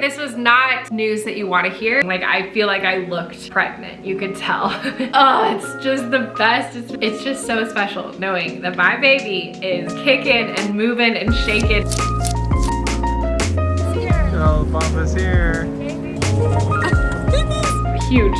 this was not news that you want to hear. Like, I feel like I looked pregnant. You could tell. Oh, it's just the best. It's just so special knowing that my baby is kicking and moving and shaking. Oh, Papa's here. Huge.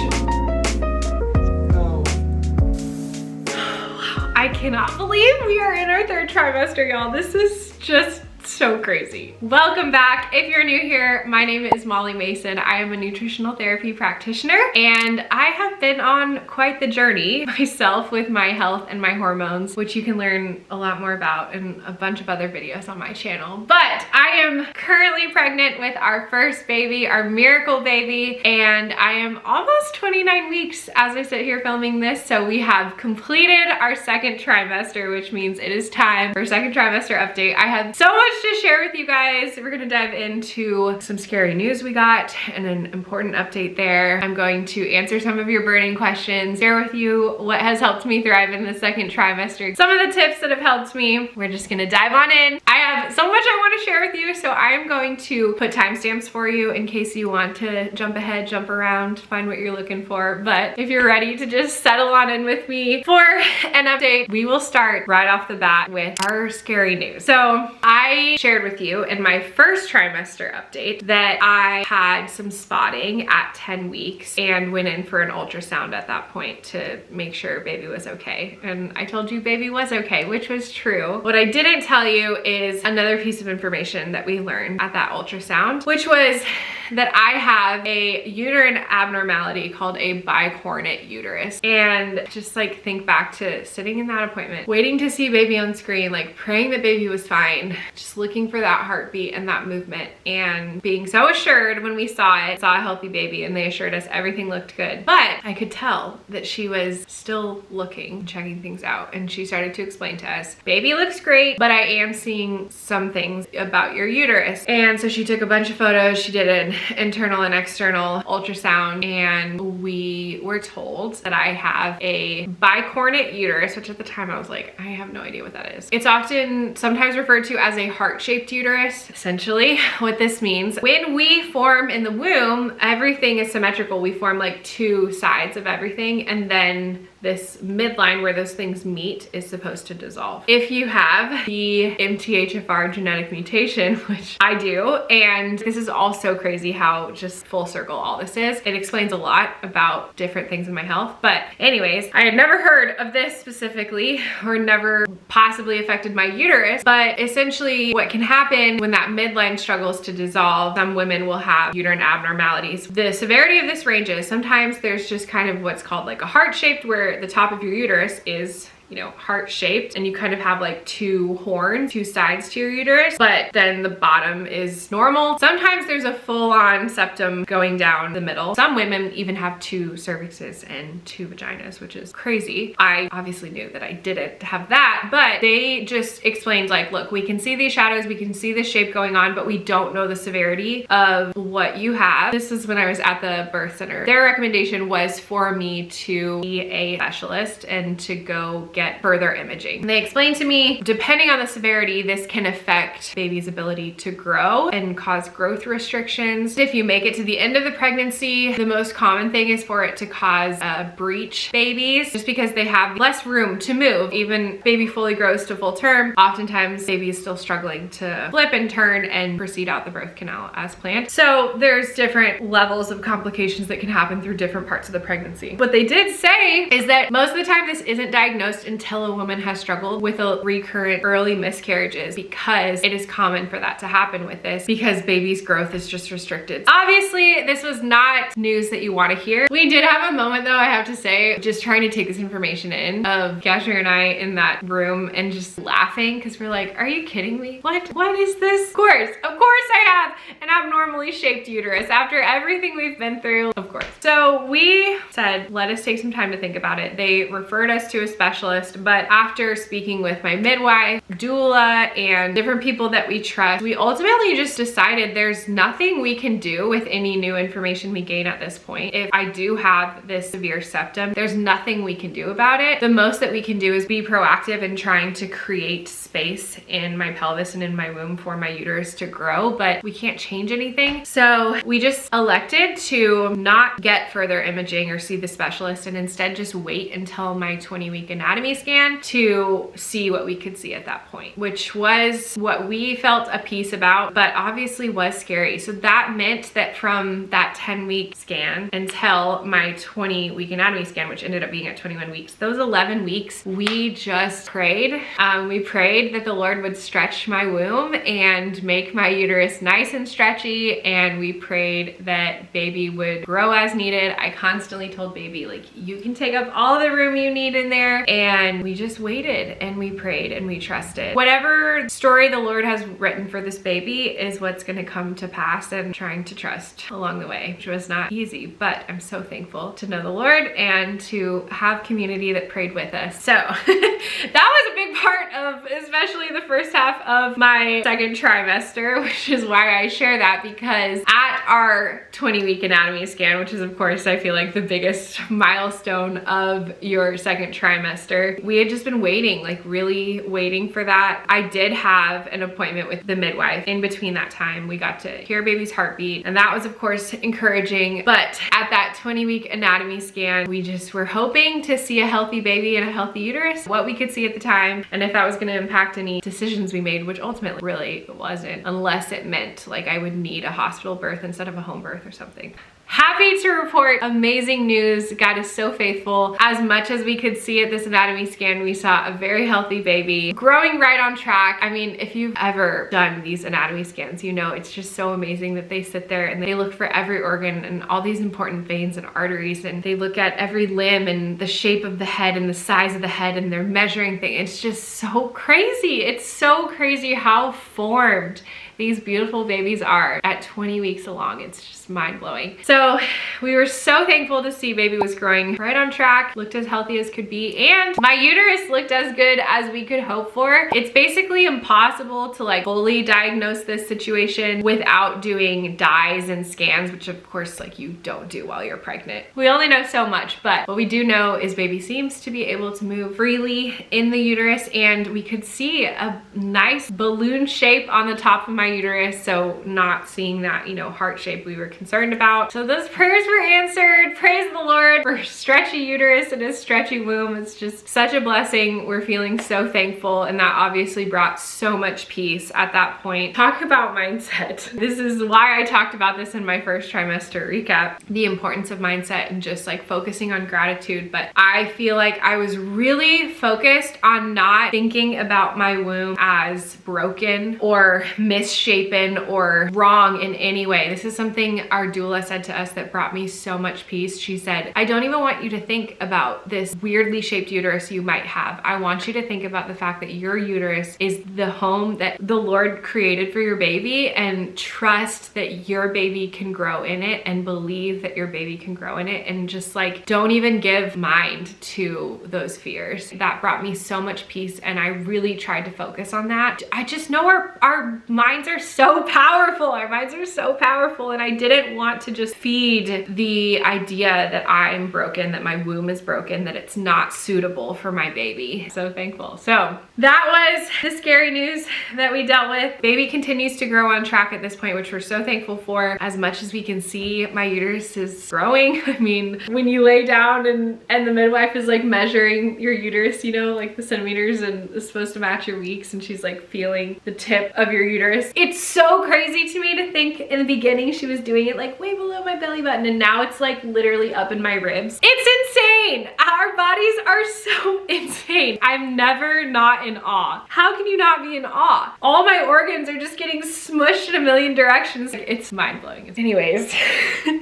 I cannot believe we are in our 3rd trimester, y'all. This is just so crazy. Welcome back. If you're new here, my name is Mollie Mason. I am a nutritional therapy practitioner, and I have been on quite the journey myself with my health and my hormones, which you can learn a lot more about in a bunch of other videos on my channel. But I am currently pregnant with our first baby, our miracle baby, and I am almost 29 weeks as I sit here filming this. So we have completed our 2nd trimester, which means it is time for 2nd trimester update. I have so much to share with you guys. We're gonna dive into some scary news we got and an important update there. I'm going to answer some of your burning questions, share with you what has helped me thrive in the 2nd trimester, some of the tips that have helped me. We're just gonna dive on in. I have so much I want to share with you, so I am going to put timestamps for you in case you want to jump ahead, jump around, find what you're looking for. But if you're ready to just settle on in with me for an update, we will start right off the bat with our scary news. So I shared with you in my 1st trimester update that I had some spotting at 10 weeks and went in for an ultrasound at that point to make sure baby was okay. And I told you baby was okay, which was true. What I didn't tell you is another piece of information that we learned at that ultrasound, which was that I have a uterine abnormality called a bicornuate uterus. And just like think back to sitting in that appointment, waiting to see baby on screen, like praying that baby was fine, just looking for that heartbeat and that movement, and being so assured when we saw a healthy baby, and they assured us everything looked good. But I could tell that she was still looking, checking things out, and she started to explain to us, baby looks great, but I am seeing some things about your uterus. And so she took a bunch of photos, she did an internal and external ultrasound, and we were told that I have a bicornuate uterus, which at the time I was like, I have no idea what that is. It's often sometimes referred to as a heart-shaped uterus. Essentially, what this means, when we form in the womb, everything is symmetrical. We form like 2 sides of everything, and then this midline where those things meet is supposed to dissolve. If you have the MTHFR genetic mutation, which I do, and this is also crazy how just full circle all this is. It explains a lot about different things in my health. But anyways, I had never heard of this specifically, or never possibly affected my uterus, but essentially what can happen when that midline struggles to dissolve, some women will have uterine abnormalities. The severity of this ranges. Sometimes there's just kind of what's called like a heart-shaped, where the top of your uterus is, you know, heart-shaped, and you kind of have like 2 horns, 2 sides to your uterus, but then the bottom is normal. Sometimes there's a full-on septum going down the middle. Some women even have 2 cervixes and 2 vaginas, which is crazy. I obviously knew that I didn't have that, but they just explained like, look, we can see these shadows, we can see this shape going on, but we don't know the severity of what you have. This is when I was at the birth center. Their recommendation was for me to be a specialist and to go get further imaging. And they explained to me, depending on the severity, this can affect baby's ability to grow and cause growth restrictions. If you make it to the end of the pregnancy, the most common thing is for it to cause breech babies, just because they have less room to move. Even baby fully grows to full term, oftentimes baby is still struggling to flip and turn and proceed out the birth canal as planned. So there's different levels of complications that can happen through different parts of the pregnancy. What they did say is that most of the time this isn't diagnosed until a woman has struggled with a recurrent early miscarriages, because it is common for that to happen with this, because baby's growth is just restricted. Obviously, this was not news that you want to hear. We did have a moment though, I have to say, just trying to take this information in, of Gasher and I in that room and just laughing, because we're like, are you kidding me? What is this? Of course I have an abnormally shaped uterus after everything we've been through, of course. So we said, let us take some time to think about it. They referred us to a specialist specialist, but after speaking with my midwife, doula, and different people that we trust, we ultimately just decided there's nothing we can do with any new information we gain at this point. If I do have this severe septum, there's nothing we can do about it. The most that we can do is be proactive in trying to create space in my pelvis and in my womb for my uterus to grow, but we can't change anything. So we just elected to not get further imaging or see the specialist and instead just wait until my 20-week anatomy scan to see what we could see at that point, which was what we felt a peace about, but obviously was scary. So that meant that from that 10-week scan until my 20-week anatomy scan, which ended up being at 21 weeks, those 11 weeks, we just prayed. We prayed that the Lord would stretch my womb and make my uterus nice and stretchy, and we prayed that baby would grow as needed. I constantly told baby, like, you can take up all the room you need in there, and we just waited and we prayed and we trusted. Whatever story the Lord has written for this baby is what's going to come to pass, and trying to trust along the way, which was not easy, but I'm so thankful to know the Lord and to have community that prayed with us. So that was a big part of especially the first half of my second trimester, which is why I share that, because at our 20-week anatomy scan, which is of course I feel like the biggest milestone of your second trimester, we had just been waiting, like really waiting for that. I did have an appointment with the midwife. In between that time, we got to hear baby's heartbeat, and that was of course encouraging. But at that 20-week anatomy scan, we just were hoping to see a healthy baby and a healthy uterus, what we could see at the time, and if that was going to impact any decisions we made, which ultimately really wasn't, unless it meant like I would need a hospital birth instead of a home birth or something. Happy to report amazing news. God is so faithful. As much as we could see at this anatomy scan, we saw a very healthy baby growing right on track. I mean, if you've ever done these anatomy scans, you know it's just so amazing that they sit there and they look for every organ and all these important veins and arteries, and they look at every limb and the shape of the head and the size of the head, and they're measuring things. It's just so crazy. It's so crazy how formed these beautiful babies are at 20 weeks along. It's just mind-blowing. So we were so thankful to see baby was growing right on track, looked as healthy as could be, and my uterus looked as good as we could hope for. It's basically impossible to like fully diagnose this situation without doing dyes and scans, which of course like you don't do while you're pregnant. We only know so much, but what we do know is baby seems to be able to move freely in the uterus, and we could see a nice balloon shape on the top of my uterus, so not seeing that, you know, heart shape we were concerned about. So those prayers were answered. Praise the Lord for stretchy uterus and a stretchy womb. It's just such a blessing. We're feeling so thankful, and that obviously brought so much peace at that point. Talk about mindset. This is why I talked about this in my first trimester recap, the importance of mindset and just like focusing on gratitude. But I feel like I was really focused on not thinking about my womb as broken or misshapen or wrong in any way. This is something our doula said to us that brought me so much peace. She said, I don't even want you to think about this weirdly shaped uterus you might have. I want you to think about the fact that your uterus is the home that the Lord created for your baby, and trust that your baby can grow in it, and believe that your baby can grow in it, and just like don't even give mind to those fears. That brought me so much peace, and I really tried to focus on that. I just know our minds are so powerful. Our minds are so powerful, and I didn't want to just feed the idea that I'm broken, that my womb is broken, that it's not suitable for my baby. So thankful. So that was the scary news that we dealt with. Baby continues to grow on track at this point, which we're so thankful for. As much as we can see, my uterus is growing. I mean, when you lay down and the midwife is like measuring your uterus, you know, like the centimeters, and it's supposed to match your weeks, and she's like feeling the tip of your uterus. It's so crazy to me to think in the beginning she was doing it like way below my belly button, and now it's like literally up in my ribs. It's insane. Our bodies are so insane. I'm never not in awe. How can you not be in awe? All my organs are just getting smushed in a million directions. It's mind-blowing. Anyways,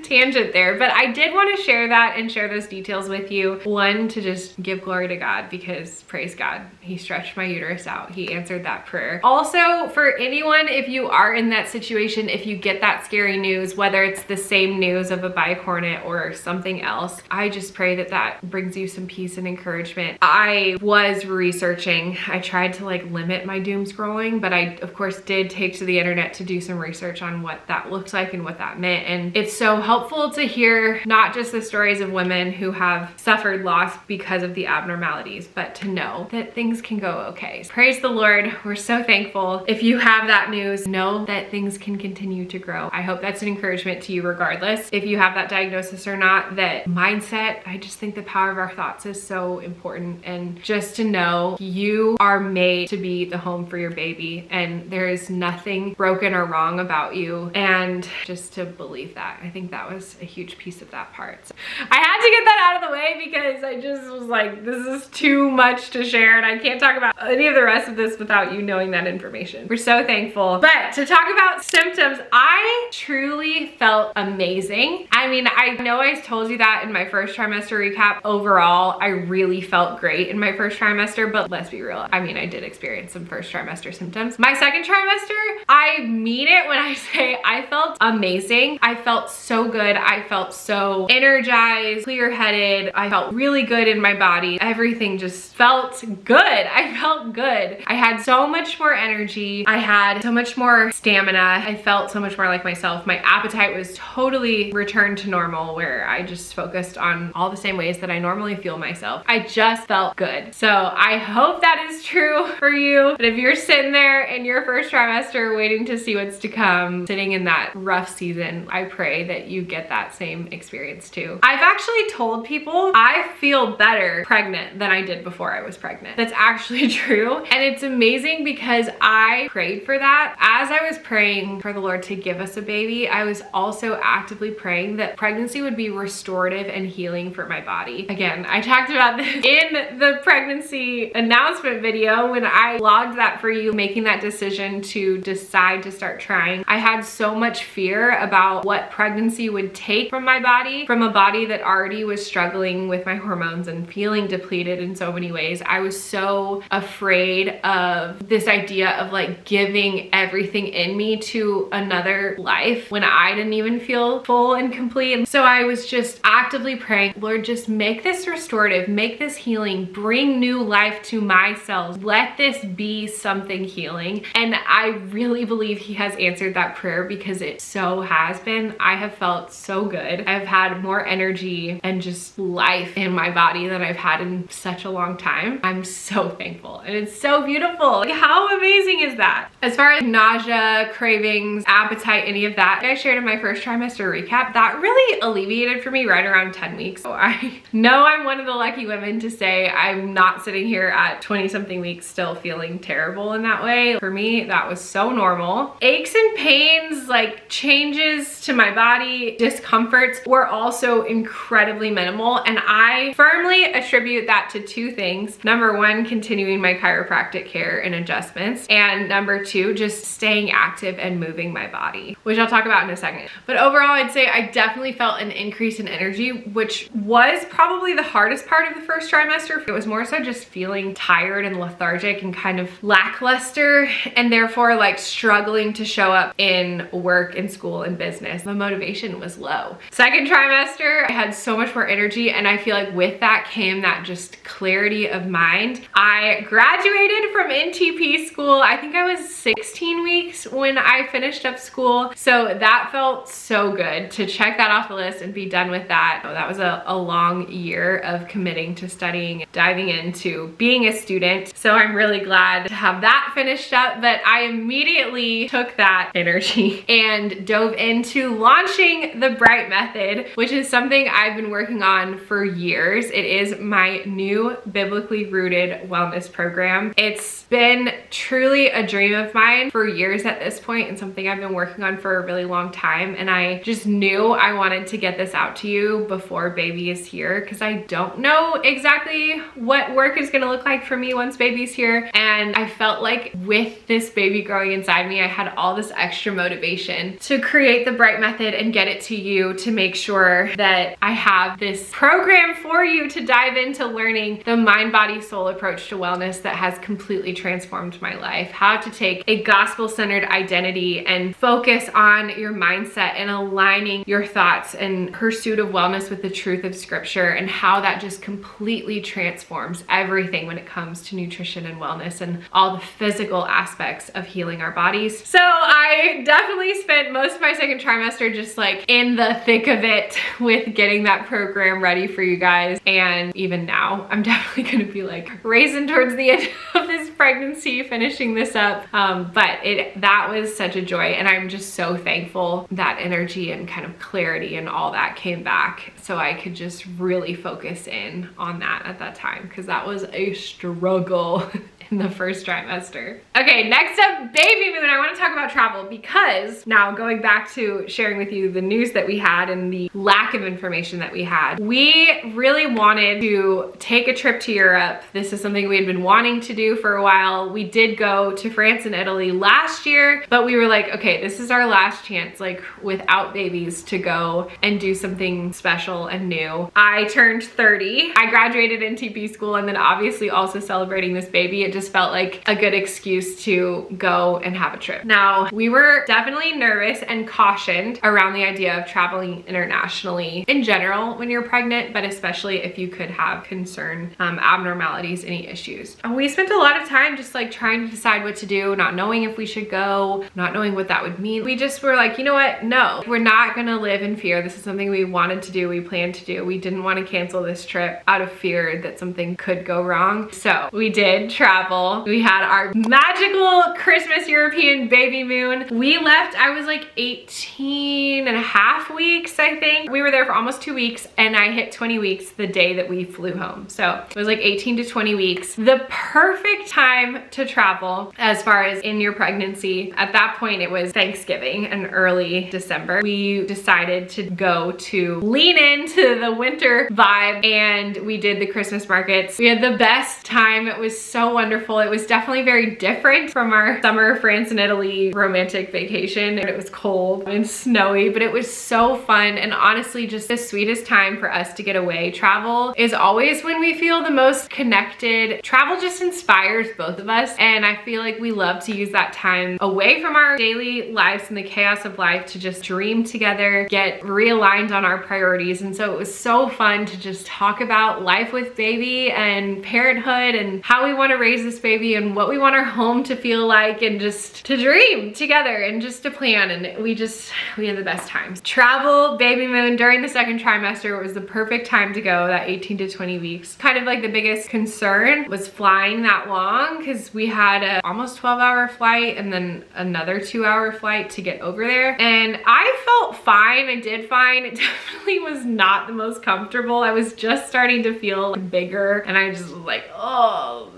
tangent there, but I did want to share that and share those details with you. One, to just give glory to God, because praise God, he stretched my uterus out. He answered that prayer. Also, for anyone, if you are in that situation, if you get that scary news, whether it's the same news of a bicornuate or something else, I just pray that that that brings you some peace and encouragement. I was researching. I tried to like limit my doom scrolling, but I of course did take to the internet to do some research on what that looks like and what that meant. And it's so helpful to hear not just the stories of women who have suffered loss because of the abnormalities, but to know that things can go okay. Praise the Lord. We're so thankful. If you have that news, know that things can continue to grow. I hope that's an encouragement to you regardless if you have that diagnosis or not. That mindset, I just think the power of our thoughts is so important, and just to know you are made to be the home for your baby and there is nothing broken or wrong about you, and just to believe that. I think that was a huge piece of that part. So I had to get that out of the way because I just was like, this is too much to share and I can't talk about any of the rest of this without you knowing that information. We're so thankful. But to talk about symptoms, I truly felt amazing. I mean, I know I told you that in my first trimester recap. Overall, I really felt great in my first trimester, but let's be real. I mean, I did experience some first trimester symptoms. My second trimester, I mean it when I say I felt amazing. I felt so good. I felt so energized, clear-headed. I felt really good in my body. Everything just felt good. I felt good. I had so much more energy. I had so much more stamina. I felt so much more like myself. My appetite was totally returned to normal, where I just focused on all the same ways that I normally feel myself. I just felt good. So I hope that is true for you. But if you're sitting there in your first trimester waiting to see what's to come, sitting in that rough season, I pray that you get that same experience too. I've actually told people I feel better pregnant than I did before I was pregnant. That's actually true. And it's amazing because I prayed for that. As I was praying for the Lord to give us a baby, I was also actively praying that pregnancy would be restorative and healing for my body. Again, I talked about this in the pregnancy announcement video when I logged that for you, making that decision to decide to start trying. I had so much fear about what pregnancy would take from my body, from a body that already was struggling with my hormones and feeling depleted in so many ways. I was so afraid of this idea of like giving everything in me to another life when I didn't even feel full and complete. So I was just actively praying, Lord, just make this restorative, make this healing, bring new life to my cells. Let this be something healing. And I really believe he has answered that prayer, because it so has been. I have felt so good. I've had more energy and just life in my body than I've had in such a long time. I'm so thankful and it's so beautiful. Like, how amazing is that? As far as nausea, cravings, appetite, any of that, like I shared in my first trimester recap, that really alleviated for me right around 10 weeks. So I know I'm one of the lucky women to say I'm not sitting here at 20 something weeks still feeling terrible in that way. For me, that was so normal. Aches and pains, like changes to my body, discomforts, were also incredibly minimal. And I firmly attribute that to two things. Number one, continuing my chiropractic care and adjustments. And number two, just staying active and moving my body, which I'll talk about in a second. But overall, I'd say I definitely felt an increase in energy, which was probably the hardest part of the first trimester. It was more so just feeling tired and lethargic and kind of lackluster, and therefore like struggling to show up in work and school and business. The motivation was low. Second trimester, I had so much more energy, and I feel like with that came that just clarity of mind. I graduated from NTP school. I think I was 16 weeks when I finished up school. So that felt so good to check that off the list and be done with that. So that was a long year of committing to studying, diving into being a student. So I'm really glad to have that finished up, but I immediately took that energy and dove into launching the Bright Method, which is something I've been working on for years. It is my new biblically rooted wellness program. It's been truly a dream of mine for years at this point, and something I've been working on for a really long time. And I just knew I wanted to get this out to you before baby is here, because I don't know exactly what work is gonna look like for me once baby's here. And I felt like with this baby growing inside me, I had all this extra motivation to create the Bright Method and get it to you, to make sure that I have this program for you to dive into learning the mind, body, soul approach to wellness that has completely transformed my life. How to take a gospel-centered identity and focus on your mindset and aligning your thoughts and pursuit of wellness with the truth of scripture, trimester and how that just completely transforms everything when it comes to nutrition and wellness and all the physical aspects of healing our bodies. So I definitely spent most of my second trimester just like in the thick of it with getting that program ready for you guys. And even now, I'm definitely gonna be like racing towards the end of this pregnancy, finishing this up. But that was such a joy, and I'm just so thankful that energy and kind of clarity and all that came back so I could just really focus in on that at that time, because that was a struggle in the first trimester. Okay, next up, Babymoon. I want to talk about travel because now going back to sharing with you the news that we had and the lack of information that we had, we really wanted to take a trip to Europe. This is something we had been wanting to do for a while. We did go to France and Italy last year, but we were like, okay, this is our last chance, like without babies, to go and do something special and new. I turned 30. I graduated in TP school, and then obviously also celebrating this baby. It just felt like a good excuse to go and have a trip. Now, we were definitely nervous and cautioned around the idea of traveling internationally in general when you're pregnant, but especially if you could have concern, abnormalities, any issues. And we spent a lot of time just like trying to decide what to do, not knowing if we should go, not knowing what that would mean. We just were like, you know what? No, we're not gonna live in fear. This is something we wanted to do, we planned to do. We didn't want to cancel this trip out of fear that something could go wrong. So we did travel. We had our magical Christmas European Babymoon. We left, I was like 18 and a half weeks, I think. We were there for almost 2 weeks, and I hit 20 weeks the day that we flew home. So it was like 18 to 20 weeks. The perfect time to travel as far as in your pregnancy. At that point, it was Thanksgiving and early December. We decided to go to lean into the winter vibe, and we did the Christmas markets. We had the best time. It was so wonderful. It was definitely very different from our summer France and Italy romantic vacation. It was cold and snowy, but it was so fun, and honestly just the sweetest time for us to get away. Travel is always when we feel the most connected. Travel just inspires both of us, and I feel like we love to use that time away from our daily lives and the chaos of life to just dream together, get realigned on our priorities. And so it was so fun to just talk about life with baby and parenthood and how we want to raise this baby and what we want our home to feel like, and just to dream together and just to plan. And we had the best times. Travel, Babymoon during the second trimester was the perfect time to go, that 18 to 20 weeks. Kind of like the biggest concern was flying that long, because we had a almost 12-hour flight and then another 2-hour flight to get over there. And I felt fine. I did fine. It definitely was not the most comfortable. I was just starting to feel bigger, and I just was like, oh.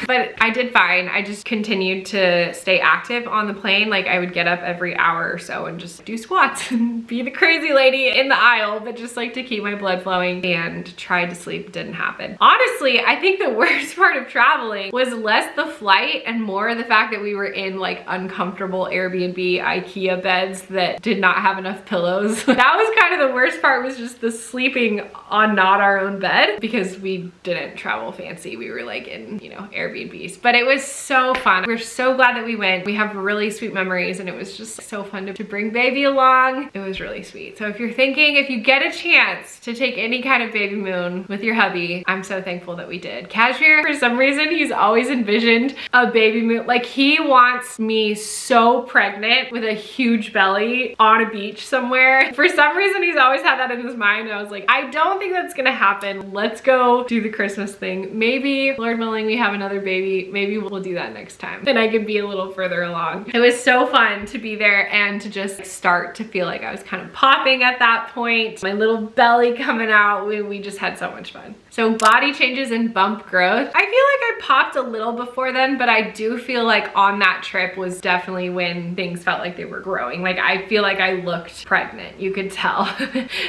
But I did fine. I just continued to stay active on the plane. Like I would get up every hour or so and just do squats and be the crazy lady in the aisle, but just like to keep my blood flowing, and tried to sleep. Didn't happen. Honestly, I think the worst part of traveling was less the flight and more the fact that we were in like uncomfortable Airbnb IKEA beds that did not have enough pillows. That was kind of the worst part, was just the sleeping on not our own bed, because we didn't travel fancy. We were like in, you know, Airbnbs, but it was so fun. We're so glad that we went. We have really sweet memories, and it was just so fun to bring baby along. It was really sweet. So if you're thinking, if you get a chance to take any kind of Babymoon with your hubby, I'm so thankful that we did. Cashmere, for some reason, he's always envisioned a Babymoon. Like he wants me so pregnant with a huge belly on a beach somewhere. For some reason, he's always had that in his mind. And I was like, I don't think that's gonna happen. Let's go do the Christmas thing. Maybe, Lord willing, we have another baby. Maybe we'll do that next time, and I could be a little further along. It was so fun to be there and to just start to feel like I was kind of popping at that point. My little belly coming out. We just had so much fun. So body changes and bump growth. I feel like I popped a little before then, but I do feel like on that trip was definitely when things felt like they were growing. Like I feel like I looked pregnant. You could tell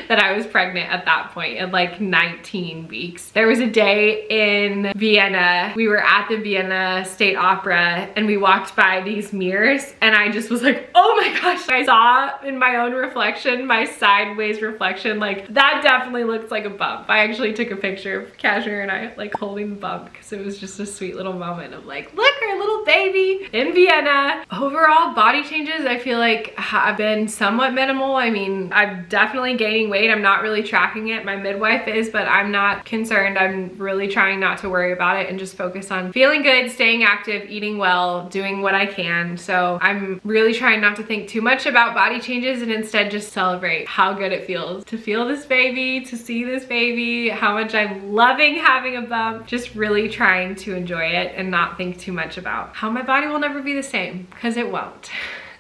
that I was pregnant at that point at like 19 weeks. There was a day in Vienna. We were at the Vienna State Opera, and we walked by these mirrors, and I just was like, oh my gosh. I saw in my own reflection, my sideways reflection, like that definitely looks like a bump. I actually took a picture picture of Cashmere and I like holding the bump because it was just a sweet little moment of like, look, our little baby in Vienna. Overall body changes I feel like have been somewhat minimal. I mean, I'm definitely gaining weight. I'm not really tracking it. My midwife is, but I'm not concerned. I'm really trying not to worry about it and just focus on feeling good, staying active, eating well, doing what I can. So I'm really trying not to think too much about body changes and instead just celebrate how good it feels to feel this baby, to see this baby, how much I'm loving having a bump. Just really trying to enjoy it and not think too much about how my body will never be the same, because it won't.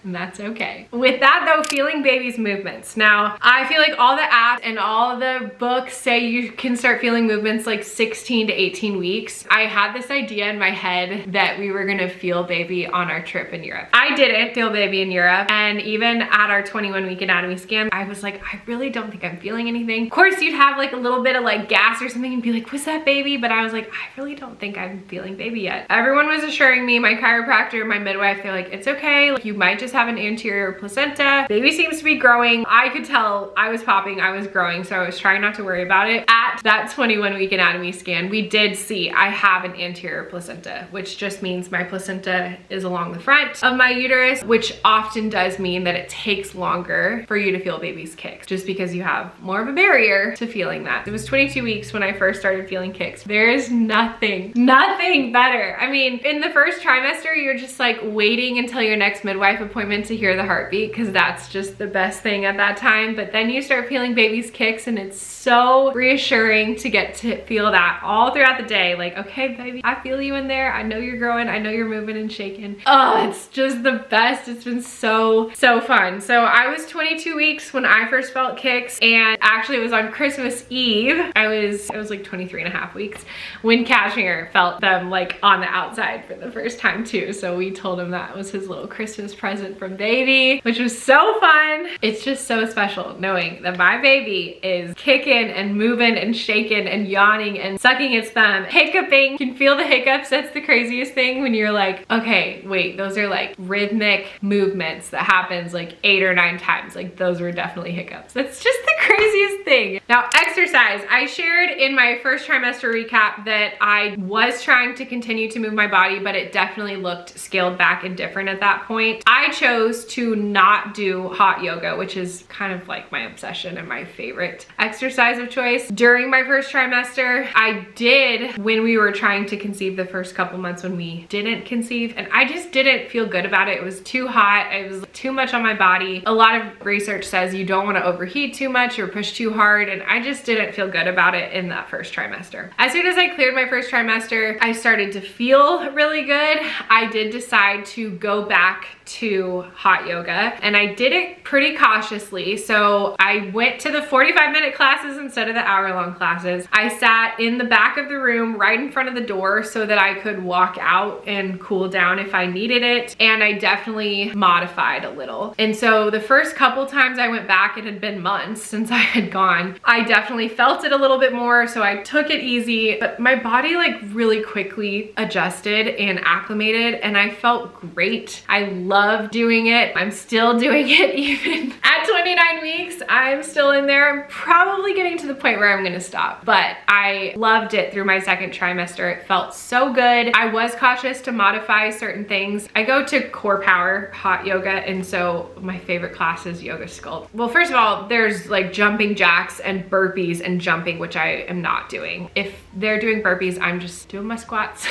And that's okay. With that though, feeling baby's movements. Now, I feel like all the apps and all the books say you can start feeling movements like 16 to 18 weeks. I had this idea in my head that we were gonna feel baby on our trip in Europe. I didn't feel baby in Europe, and even at our 21-week anatomy scan, I was like, I really don't think I'm feeling anything. Of course, you'd have like a little bit of like gas or something and be like, was that baby? But I was like, I really don't think I'm feeling baby yet. Everyone was assuring me, my chiropractor, my midwife, they're like, it's okay. Like, you might just have an anterior placenta. Baby seems to be growing. I could tell I was popping, I was growing, so I was trying not to worry about it. At that 21-week anatomy scan, we did see I have an anterior placenta, which just means my placenta is along the front of my uterus, which often does mean that it takes longer for you to feel baby's kicks, just because you have more of a barrier to feeling that. It was 22 weeks when I first started feeling kicks. There is nothing better. I mean, in the first trimester, you're just like waiting until your next midwife appointment to hear the heartbeat, because that's just the best thing at that time. But then you start feeling baby's kicks and it's so reassuring to get to feel that all throughout the day. Like, okay, baby, I feel you in there. I know you're growing. I know you're moving and shaking. Oh, it's just the best. It's been so fun. So I was 22 weeks when I first felt kicks, and actually it was on Christmas Eve. I was like 23 and a half weeks when Cashmere felt them like on the outside for the first time too. So we told him that was his little Christmas present from baby, which was so fun. It's just so special knowing that my baby is kicking and moving and shaking and yawning and sucking its thumb, hiccuping. You can feel the hiccups. That's the craziest thing when you're like, okay, wait, those are like rhythmic movements that happens like 8 or 9 times. Like, those were definitely hiccups. That's just the craziest thing. Now, exercise. I shared in my first trimester recap that I was trying to continue to move my body, but it definitely looked scaled back and different at that point. I chose to not do hot yoga, which is kind of like my obsession and my favorite exercise of choice. During my first trimester, I did when we were trying to conceive the first couple months when we didn't conceive, and I just didn't feel good about it. It was too hot. It was too much on my body. A lot of research says you don't want to overheat too much or push too hard, and I just didn't feel good about it in that first trimester. As soon as I cleared my first trimester, I started to feel really good. I did decide to go back to hot yoga, and I did it pretty cautiously. So I went to the 45-minute classes instead of the hour-long classes. I sat in the back of the room right in front of the door so that I could walk out and cool down if I needed it, and I definitely modified a little. And so the first couple times I went back, it had been months since I had gone, I definitely felt it a little bit more, so I took it easy, but my body like really quickly adjusted and acclimated, and I felt great. I love doing it. I'm still doing it even at 29 weeks. I'm still in there. I'm probably getting to the point where I'm gonna stop, but I loved it through my second trimester. It felt so good. I was cautious to modify certain things. I go to Core Power hot yoga, and so my favorite class is yoga sculpt. Well, first of all, there's like jumping jacks and burpees and jumping, which I am not doing. If they're doing burpees, I'm just doing my squats.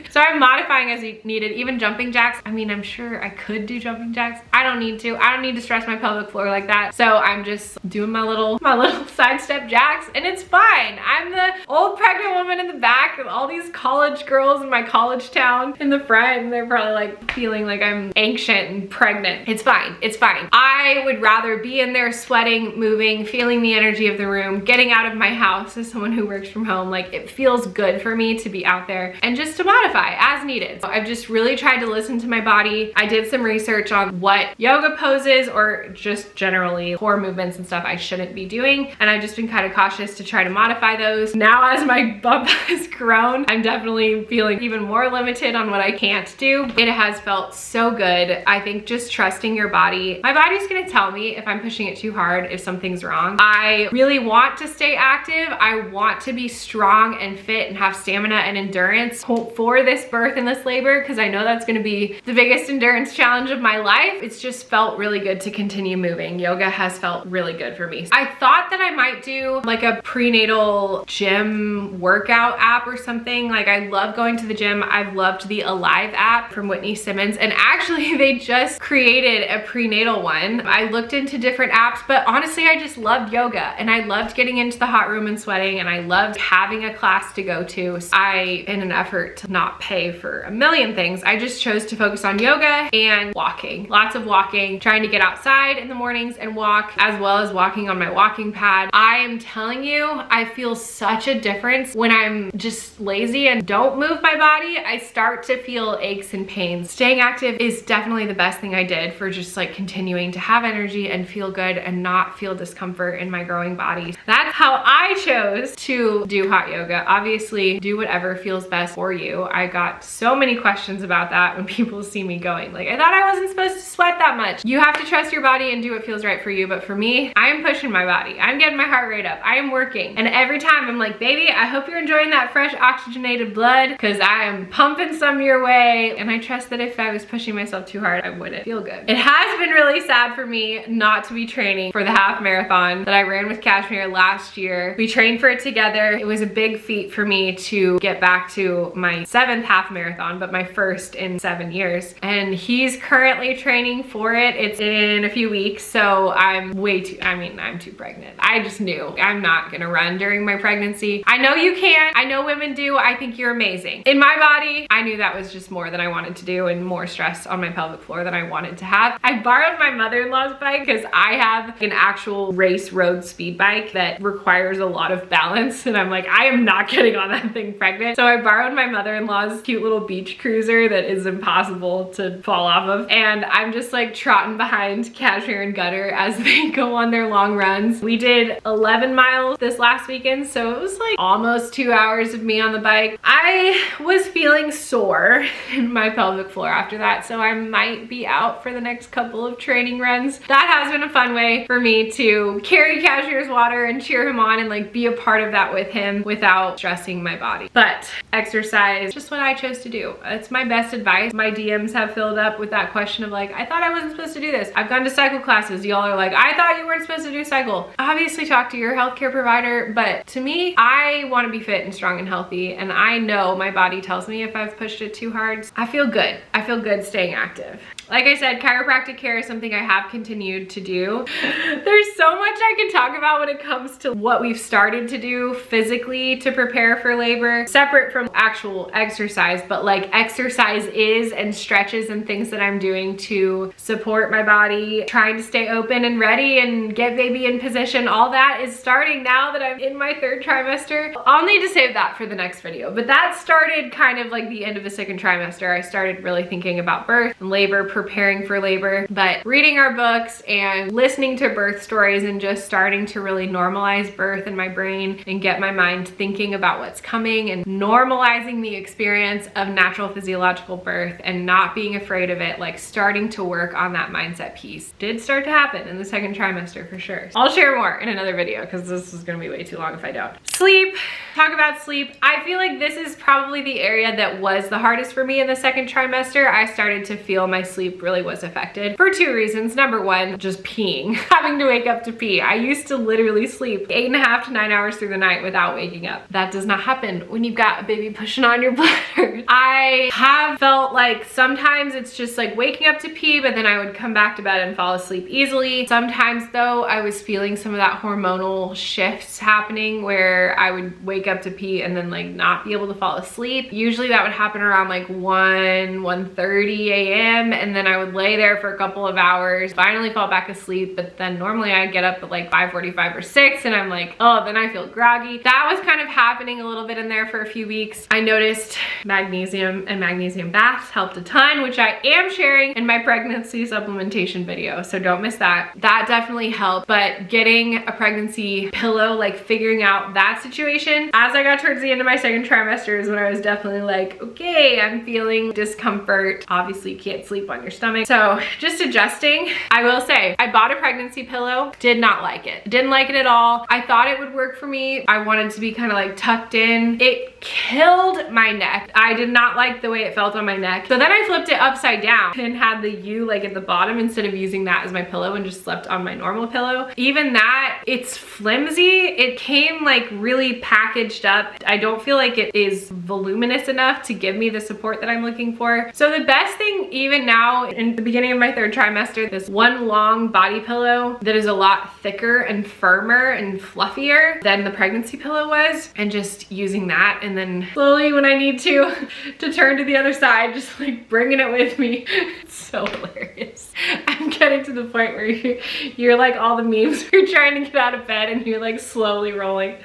So I'm modifying as needed. Even jumping jacks, I mean, I'm sure I could do jumping jacks. I don't need to. I don't need to stress my pelvic floor like that. So I'm just doing my little sidestep jacks, and it's fine. I'm the old pregnant woman in the back with all these college girls in my college town in the front, and they're probably like feeling like I'm ancient and pregnant. It's fine. It's fine. I would rather be in there sweating, moving, feeling the energy of the room, getting out of my house as someone who works from home. Like, it feels good for me to be out there and just to modify as needed. So I've just really tried to listen to my body. I did some research on what yoga poses or just generally core movements and stuff I shouldn't be doing, and I've just been kind of cautious to try to modify those. Now, as my bump has grown, I'm definitely feeling even more limited on what I can't do. It has felt so good. I think just trusting your body. My body's gonna tell me if I'm pushing it too hard, if something's wrong. strong. I really want to stay active. I want to be strong and fit and have stamina and endurance for this birth and this labor, because I know that's going to be the biggest endurance challenge of my life. It's just felt really good to continue moving. Yoga has felt really good for me. I thought that I might do like a prenatal gym workout app or something. Like, I love going to the gym. I've loved the Alive app from Whitney Simmons, and actually they just created a prenatal one. I looked into different apps, but honestly I just loved yoga, and I loved getting into the hot room and sweating, and I loved having a class to go to. So in an effort to not pay for a million things, I just chose to focus on yoga and walking. Lots of walking, trying to get outside in the mornings and walk, as well as walking on my walking pad. I am telling you, I feel such a difference when I'm just lazy and don't move my body. I start to feel aches and pains. Staying active is definitely the best thing I did for just like continuing to have energy and feel good and not feel discomfort in my growing body. That's how I chose to do hot yoga. Obviously, do whatever feels best for you. I got so many questions about that when people see me going. Like, I thought I wasn't supposed to sweat that much. You have to trust your body and do what feels right for you. But for me, I am pushing my body. I'm getting my heart rate up. I am working. And every time I'm like, baby, I hope you're enjoying that fresh oxygenated blood, because I am pumping some your way. And I trust that if I was pushing myself too hard, I wouldn't feel good. It has been really sad for me not to be training for the half marathon that I ran with Kashmir last year. We trained for it together. It was a big feat for me to get back to my 7th half marathon, but my first in 7 years. And he's currently training for it. It's in a few weeks, so I'm too pregnant. I just knew I'm not gonna run during my pregnancy. I know you can. I know women do. I think you're amazing. In my body, I knew that was just more than I wanted to do and more stress on my pelvic floor than I wanted to have. I borrowed my mother-in-law's bike because I have an actual race road speed bike that requires a lot of balance, and I'm like, I am not getting on that thing pregnant. So I borrowed my mother-in-law's cute little beach cruiser that is impossible to fall off of, and I'm just like trotting behind Kashmir and Gutter as they go on their long runs. We did 11 miles this last weekend, so it was like almost 2 hours of me on the bike. I was feeling sore in my pelvic floor after that, so I might be out for the next couple of training runs. That has been a fun way for me to carry Kashmir's water and cheer him on and like be a part of that with him without stressing my body. But exercise, just what I chose to do. It's my best advice. My DMs have filled up with that question of like, I thought I wasn't supposed to do this. I've gone to cycle classes. Y'all are like, I thought you weren't supposed to do cycle. Obviously talk to your healthcare provider, but to me, I want to be fit and strong and healthy, and I know my body tells me if I've pushed it too hard. I feel good. I feel good staying active. Like I said, chiropractic care is something I have continued to do. There's so much I can talk about when it comes to what we've started to do physically to prepare for labor, separate from actual exercise, but like exercise is and stretches and things that I'm doing to support my body, trying to stay open and ready and get baby in position. All that is starting now that I'm in my 3rd trimester. I'll need to save that for the next video, but that started kind of like the end of the 2nd trimester. I started really thinking about birth and labor, preparing for labor, but reading our books and listening to birth stories and just starting to really normalize birth in my brain and get my mind thinking about what's coming and normalizing the experience of natural physiological birth and not being afraid of it, like starting to work on that mindset piece did start to happen in the 2nd trimester for sure. I'll share more in another video because this is gonna be way too long if I don't. Sleep, talk about sleep. I feel like this is probably the area that was the hardest for me in the 2nd trimester. I started to feel my sleep really was affected for 2 reasons. Number one, just peeing, having to wake up to pee. I used to literally sleep 8.5 to 9 hours through the night without waking up. That does not happen when you've got a baby pushing on your bladder. I have felt like sometimes it's just like waking up to pee, but then I would come back to bed and fall asleep easily. Sometimes though, I was feeling some of that hormonal shifts happening where I would wake up to pee and then like not be able to fall asleep. Usually that would happen around like 1:30 a.m. and then I would lay there for a couple of hours, finally fall back asleep, but then normally I'd get up at like 5:45 or 6 and I'm like, oh, then I feel groggy. That was kind of happening a little bit in there for a few weeks. I noticed magnesium and magnesium baths helped a ton, which I am sharing in my pregnancy supplementation video, so don't miss that. That definitely helped, but getting a pregnancy pillow, like figuring out that situation, as I got towards the end of my 2nd trimester is when I was definitely like, okay, I'm feeling discomfort. Obviously you can't sleep on your stomach, so just adjusting. I will say I bought a pregnancy pillow, did not not like it. Didn't like it at all. I thought it would work for me. I wanted to be kind of like tucked in. It killed my neck. I did not like the way it felt on my neck. So then I flipped it upside down and had the U like at the bottom instead of using that as my pillow and just slept on my normal pillow. Even that, it's flimsy. It came like really packaged up. I don't feel like it is voluminous enough to give me the support that I'm looking for. So the best thing even now in the beginning of my 3rd trimester, this one long body pillow that is a lot thicker and firmer and fluffier than the pregnancy pillow was, and just using that, and then slowly when I need to turn to the other side, just like bringing it with me. It's so hilarious. I'm getting to the point where you're like all the memes, you're trying to get out of bed and you're like slowly rolling.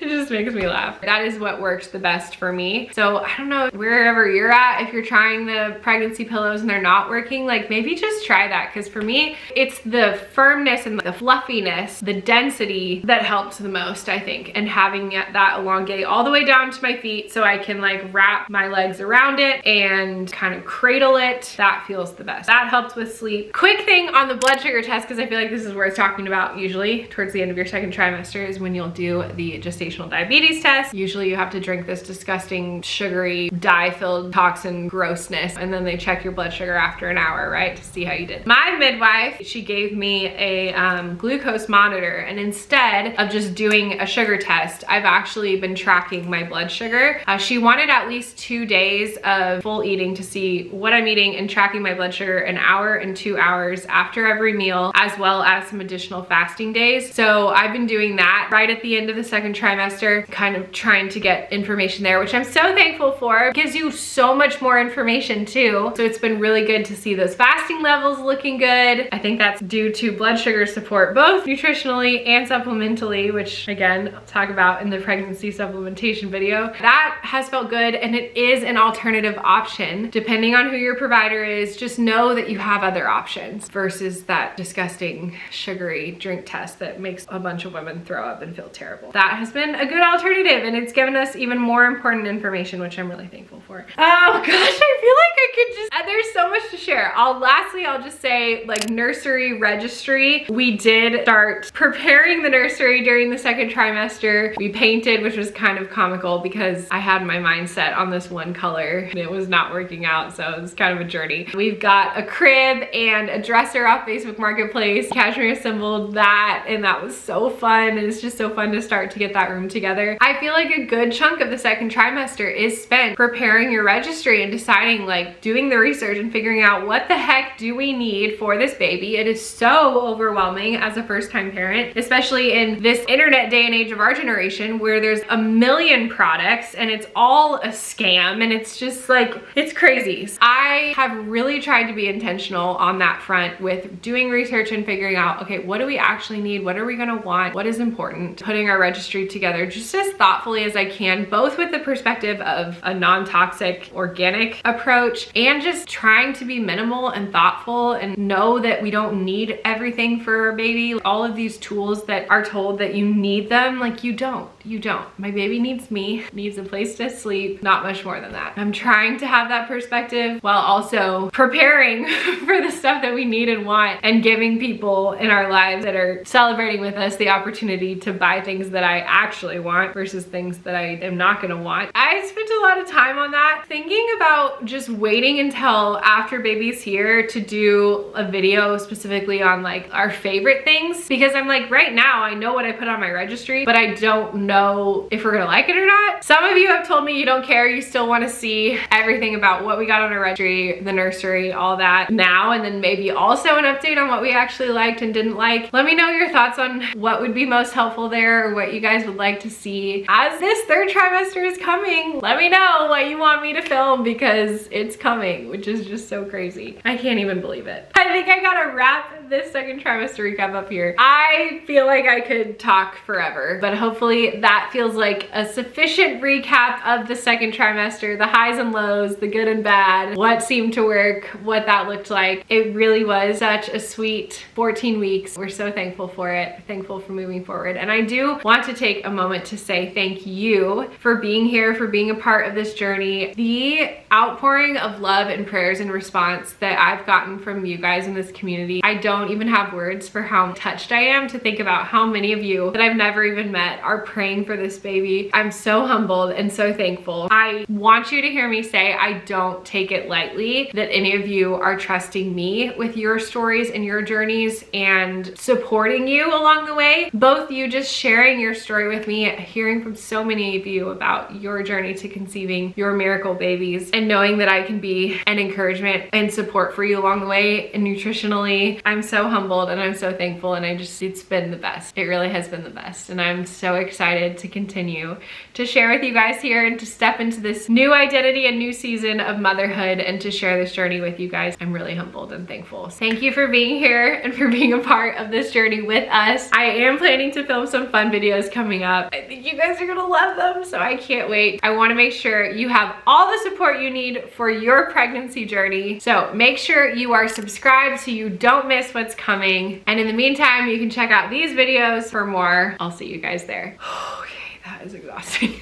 It just makes me laugh. That is what works the best for me. So I don't know, wherever you're at, if you're trying the pregnancy pillows and they're not working, like maybe just try that, because for me, it's the firmness and the fluffiness, the density that helps the most, I think, and having that elongate all the way down to my feet so I can like wrap my legs around it and kind of cradle it. That feels the best. That helps with sleep. Quick thing on the blood sugar test, because I feel like this is worth talking about usually towards the end of your 2nd trimester, is when you'll do the gestational diabetes test. Usually you have to drink this disgusting sugary dye-filled toxin grossness, and then they check your blood sugar after an hour, right, to see how you did. My midwife, she gave me a glucose monitor, and instead of just doing a sugar test, I've actually been tracking my blood sugar. She wanted at least 2 days of full eating to see what I'm eating and tracking my blood sugar an hour and 2 hours after every meal, as well as some additional fasting days. So I've been doing that right at the end of the 2nd trimester, kind of trying to get information there, which I'm so thankful for. It gives you so much more information too. So it's been really good to see those fasting levels looking good. I think that's due to blood sugar support, both nutritionally and supplementally, which again, I'll talk about in the pregnancy supplementation video. That has felt good, and it is an alternative option. Depending on who your provider is, just know that you have other options versus that disgusting sugary drink test that makes a bunch of women throw up and feel terrible. That has been a good alternative, and it's given us even more important information, which I'm really thankful for. Oh gosh, I feel like I could just, there's so much to share. Lastly, I'll just say, like, nursery registry. We did start preparing the nursery during the 2nd trimester. We painted, which was kind of comical because I had my mind set on this one color and it was not working out, so it was kind of a journey. We've got a crib and a dresser off Facebook Marketplace. Cashmere assembled that, and that was so fun. It's just so fun to start to get that room together. I feel like a good chunk of the 2nd trimester is spent preparing your registry and deciding, like, doing the research and figuring out what the heck do we need for this baby. It is so overwhelming as a first-time parent, especially in this internet day and age of our generation where there's a million products and it's all a scam, and it's just like, it's crazy. I have really tried to be intentional on that front with doing research and figuring out, okay, what do we actually need? What are we gonna want? What is important? Putting our registry together just as thoughtfully as I can, both with the perspective of a non-toxic organic approach and just trying to be minimal and thoughtful and know that we don't need everything for our baby. All of these tools that are told that you need them, like, you don't. My baby needs me, needs a place to sleep, not much more than that. I'm trying to have that perspective while also preparing for the stuff that we need and want, and giving people in our lives that are celebrating with us the opportunity to buy things that I actually want versus things that I am not gonna want. I spent a lot of time on that, thinking about just waiting until after baby's here to do a video specifically on like our favorite things, because I'm like, right now I know what I put on my registry, but I don't know if we're gonna like it or not. Some of you have told me you don't care, you still want to see everything about what we got on our registry, the nursery, all that now, and then maybe also an update on what we actually liked and didn't like. Let me know your thoughts on what would be most helpful there, or what you guys would like to see. As this 3rd trimester is coming, let me know what you want me to film, because it's coming, which is just so crazy. I can't even believe it. I think I gotta wrap this 2nd trimester recap up here. I feel like I could talk forever, but hopefully that feels like a sufficient recap of the 2nd trimester, the highs and lows, the good and bad, what seemed to work, what that looked like. It really was such a sweet 14 weeks. We're so thankful for it, thankful for moving forward. And I do want to take a moment to say thank you for being here, for being a part of this journey. The outpouring of love and prayers in response that I've gotten from you guys in this community, I don't don't even have words for how touched I am to think about how many of you that I've never even met are praying for this baby. I'm so humbled and so thankful. I want you to hear me say I don't take it lightly that any of you are trusting me with your stories and your journeys and supporting you along the way. Both you just sharing your story with me, hearing from so many of you about your journey to conceiving your miracle babies, and knowing that I can be an encouragement and support for you along the way and nutritionally. I'm so humbled and I'm so thankful, and it's been the best. It really has been the best, and I'm so excited to continue to share with you guys here and to step into this new identity and new season of motherhood and to share this journey with you guys. I'm really humbled and thankful. Thank you for being here and for being a part of this journey with us. I am planning to film some fun videos coming up. I think you guys are gonna love them, so I can't wait. I wanna make sure you have all the support you need for your pregnancy journey. So make sure you are subscribed so you don't miss what's coming. And in the meantime, you can check out these videos for more. I'll see you guys there. Okay, that is exhausting.